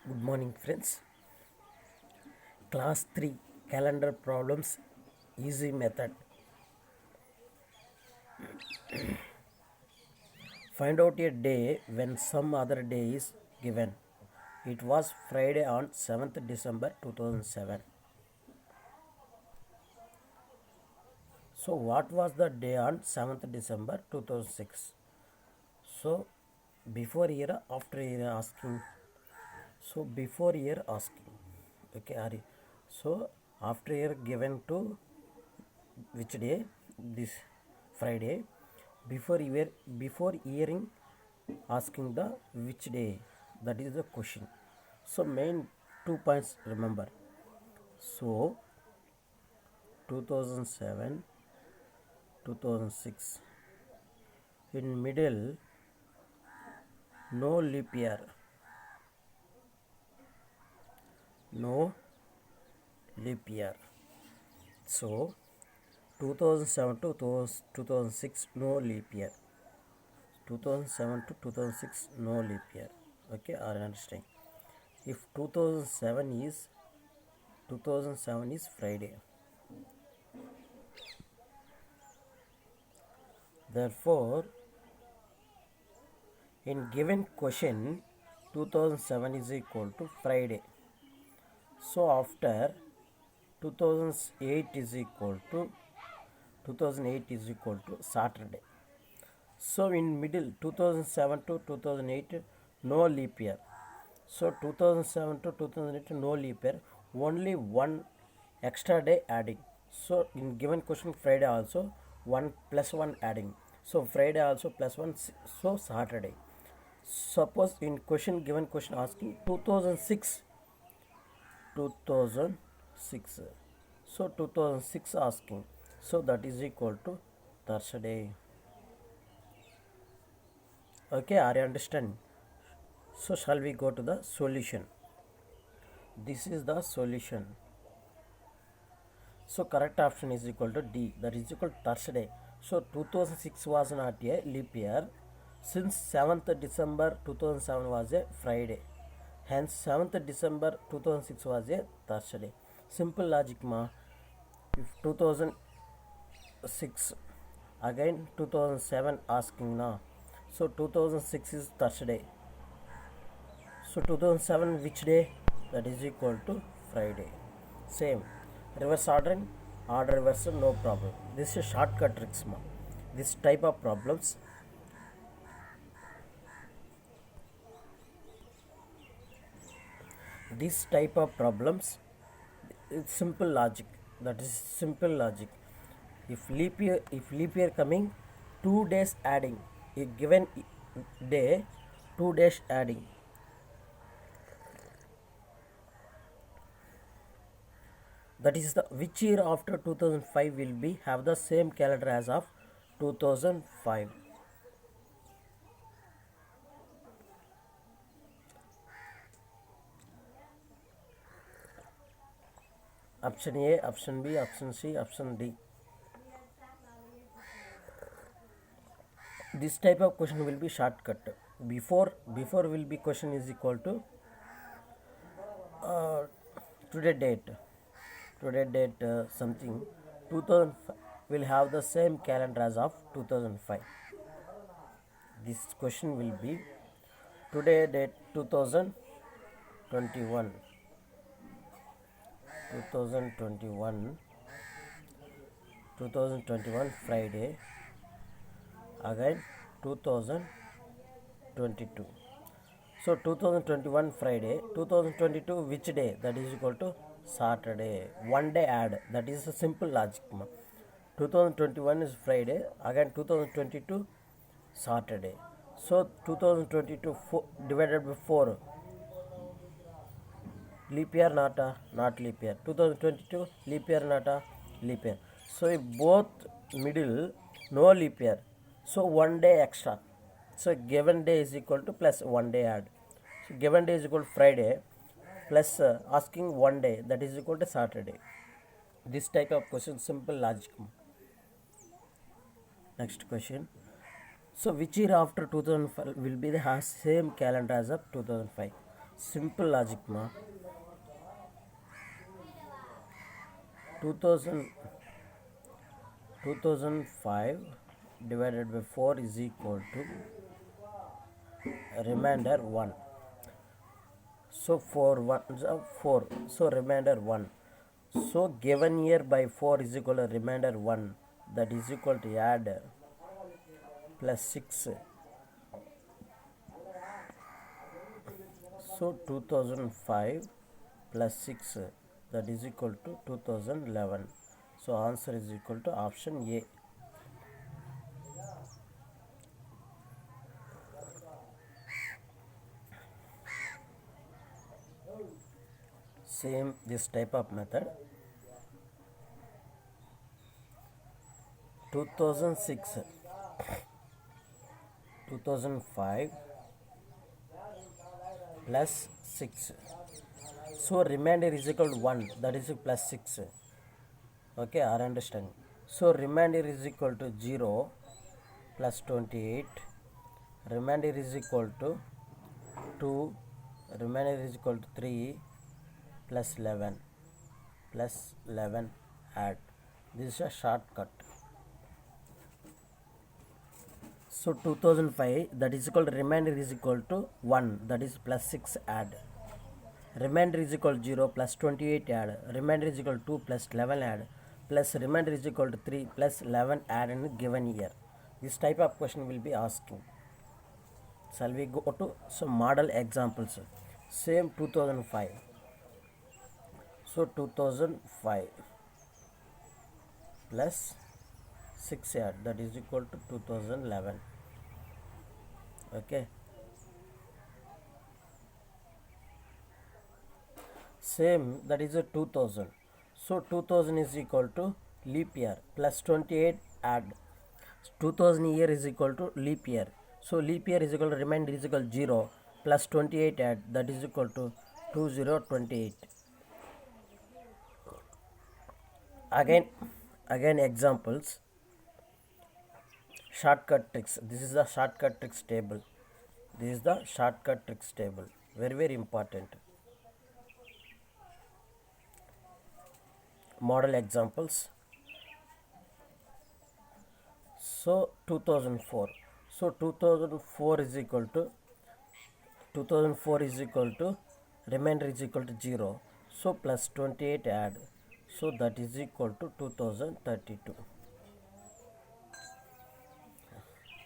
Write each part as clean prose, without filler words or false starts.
Good morning, friends. Class 3 calendar problems easy method. Find out a day when some other day is given. It was Friday on 7th December 2007. So, what was the day on 7th December 2006? So, before year, after year asking. So, before year asking. Okay, Ari. So, after year given to which day? This Friday. Before hearing asking the which day, that is the question. So main 2 points remember. So 2007, 2006, in middle no leap year, no leap year. So 2007 to 2006 no leap year. 2007 to 2006 no leap year. Okay, are you understanding? If 2007 is Friday, therefore in given question 2007 is equal to Friday. So after 2008 is equal to 2008 is equal to Saturday. So in middle 2007 to 2008 no leap year. So 2007 to 2008 no leap year, only one extra day adding. So in given question Friday also 1 plus 1 adding. So Friday also plus 1, so Saturday. Suppose in question given question asking 2006, so 2006 asking, so that is equal to Thursday. Okay, are you understand? So shall we go to the solution? This is the solution. So correct option is equal to D, that is equal to Thursday. So 2006 was not a leap year, since 7th December 2007 was a Friday. Hence 7th December 2006 was a Thursday. Simple logic ma. If 2006 again 2007 asking na. So 2006 is Thursday. So 2007 which day? That is equal to Friday. Same. Reverse ordering, order reversal, no problem. This is shortcut tricks ma. This type of problems. This type of problems, it's simple logic. That is simple logic. If leap year coming, 2 days adding. A given day, 2 days adding. That is the which year after 2005 will be have the same calendar as of 2005. Option A, option B, option C, option D. This type of question will be shortcut. Before will be question is equal to today date. Today date something 2005 will have the same calendar as of 2005. This question will be today date 2021 Friday, again 2022. So 2021 Friday, 2022 which day? That is equal to Saturday. One day add, that is a simple logic. 2021 is Friday, again 2022 Saturday. So 2022 divided by 4. Leap year not leap year. 2022 leap year not leap year. So if both middle no leap year, so 1 day extra. So given day is equal to plus 1 day add. So given day is equal to Friday plus asking 1 day, that is equal to Saturday. This type of question simple logic. Next question. So which year after 2005 will be the same calendar as of 2005? Simple logic ma. 2000 2005 divided by 4 is equal to remainder 1. So 4 1 4. So remainder 1. So given here by 4 is equal to remainder 1. That is equal to add plus 6. So 2005 plus 6, that is equal to 2011. So answer is equal to option A. Same this type of method. 2006 2005 plus 6. So remainder is equal to 1, that is plus 6. Okay, I understand. So remainder is equal to 0 plus 28. Remainder is equal to 2. Remainder is equal to 3 plus 11 add. This is a shortcut. So 2005, that is equal to remainder is equal to 1, that is plus 6 add. Remainder is equal to 0 plus 28 add. Remainder is equal to 2 plus 11 add. Plus remainder is equal to 3 plus 11 add in given year. This type of question will be asking. Shall we go to some model examples? Same 2005. So 2005 plus 6 add, that is equal to 2011. Okay. Same, that is a 2000. So 2000 is equal to leap year plus 28 add. 2000 year is equal to leap year. So leap year is equal to remainder is equal to 0 plus 28 add, that is equal to 2028. Again examples. Shortcut tricks. This is the shortcut tricks table. This is the shortcut tricks table. Very important. Model examples. So 2004. So 2004 is equal to remainder is equal to 0. So plus 28 add. So that is equal to 2032.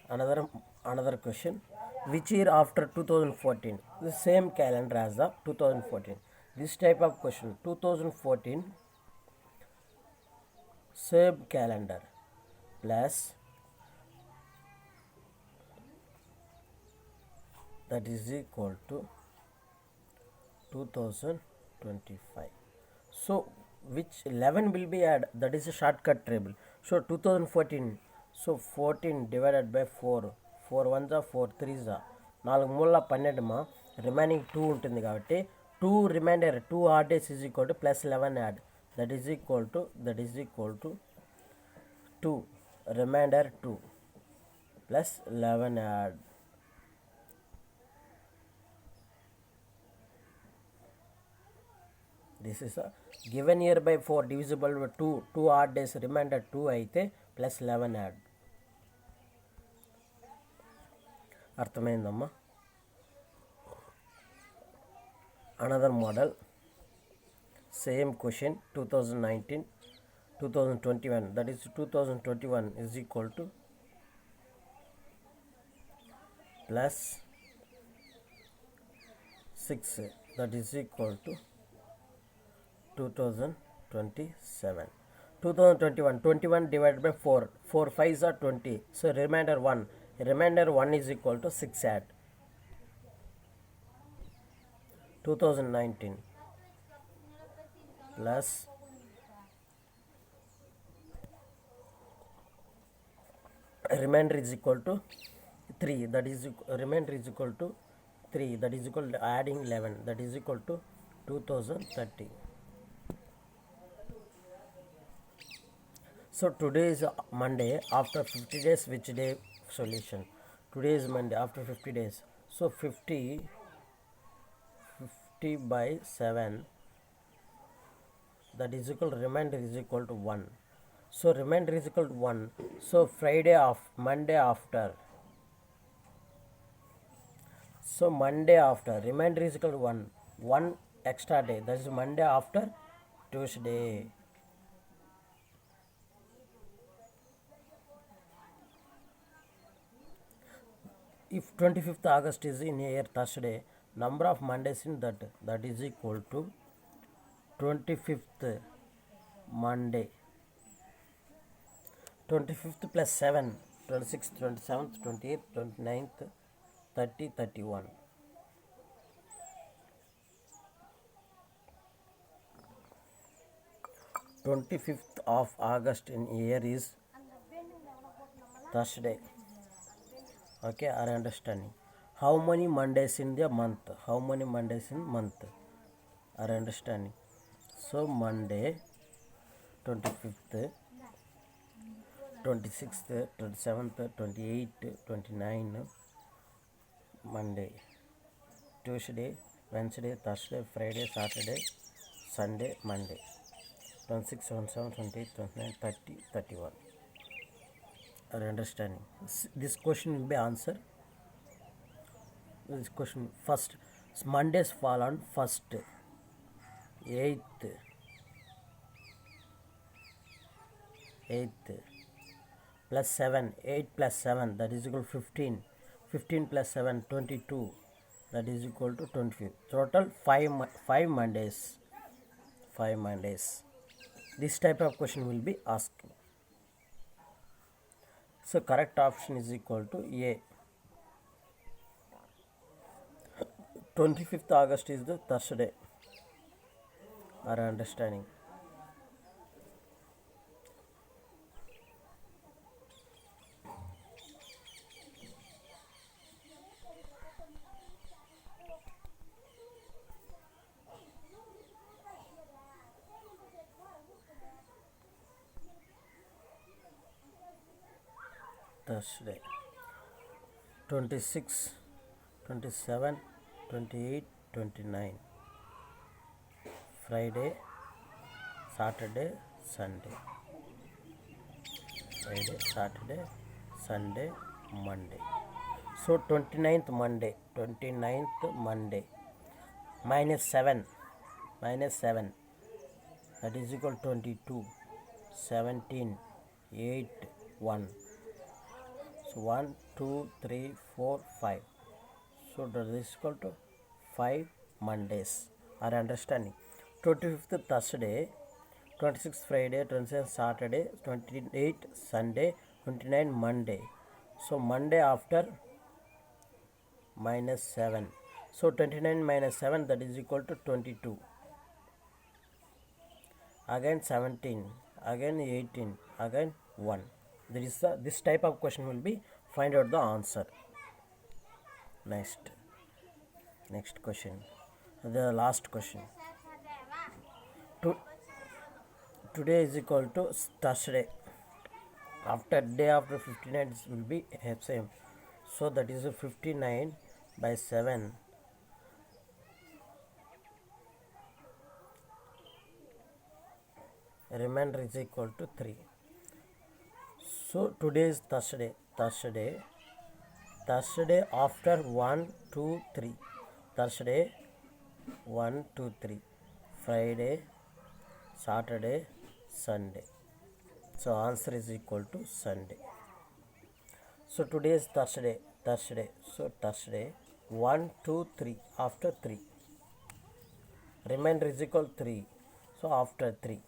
Another question. Which year after 2014? The same calendar as the 2014. This type of question. 2014 same calendar plus, that is equal to 2025. So which 11 will be added, that is a shortcut table. So 2014, so 14 divided by 4, 4 1s are 4 3s are 4 మూల 12 మా remaining 2 ఉంటుంది కాబట్టి 2 reminder 2 odd days is equal to plus 11 add, that is equal to 2 remainder 2 plus 11 add. This is a given year by 4 divisible by 2 odd days remainder 2 అయితే plus 11 add. అర్థమైందమ్మా. Another model, same question 2019 2021, that is 2021 is equal to plus 6, that is equal to 2027. 2021 21 divided by 4, 4 5s are 20, so remainder 1 is equal to 6 add. 2019 plus remainder is equal to 3, that is remainder is equal to 3, that is equal to adding 11, that is equal to 2030. So today is Monday. After 50 days, which day solution? Today is Monday. After 50 days, so 50 50 by 7, that is equal to remainder is equal to 1. So remainder is equal to 1. So Monday after. So Monday after, remainder is equal to 1. 1 extra day, that is Monday after Tuesday. If 25th August is in a year Thursday, number of Mondays in that is equal to 25th Monday. 25th plus 7, 26th, 27th, 28th, 29th, 30, 31. 25th of August in year is Thursday. Okay, are you understanding? How many Mondays in the month? How many Mondays in month? Are you understanding? So Monday, 25th, 26th, 27th, 28th, 29th, Monday, Tuesday, Wednesday, Thursday, Friday, Saturday, Sunday, Monday. 26, 27, 28, 29, 30, 31. Are you understanding? This question will be answered. This question first. Mondays fall on 1st, 8th, 8th plus 7, 8 plus 7, that is equal to 15. 15 plus 7, 22, that is equal to 25. Total 5 Mondays. 5 Mondays. This type of question will be asked. So correct option is equal to A. 25th August is the Thursday. Are you understanding? Thursday. 26, 27, 28, 29. Friday, Saturday, Sunday. Friday, Saturday, Sunday, Monday. So 29th Monday. 29th Monday. Minus 7. Minus 7. That is equal to 22. 17, 8, 1. So 1, 2, 3, 4, 5. So that is equal to 5 Mondays. Are you understanding? 25th Thursday, 26th Friday, 27th Saturday, 28th Sunday, 29th Monday. So Monday after minus 7. So 29 minus 7, that is equal to 22. Again 17, again 18, again 1. This type of question will be find out the answer. Next question. The last question. Today is equal to Thursday. After day after 59 will be same. So that is a 59 by 7. Remainder is equal to 3. So today is Thursday. Thursday after 1, 2, 3. Thursday 1, 2, 3. Friday, Saturday, Sunday. So answer is equal to Sunday. So today is Thursday. So Thursday 1, 2, 3. After 3. Remainder is equal to 3. So after 3.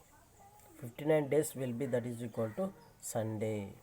59 days will be, that is equal to Sunday.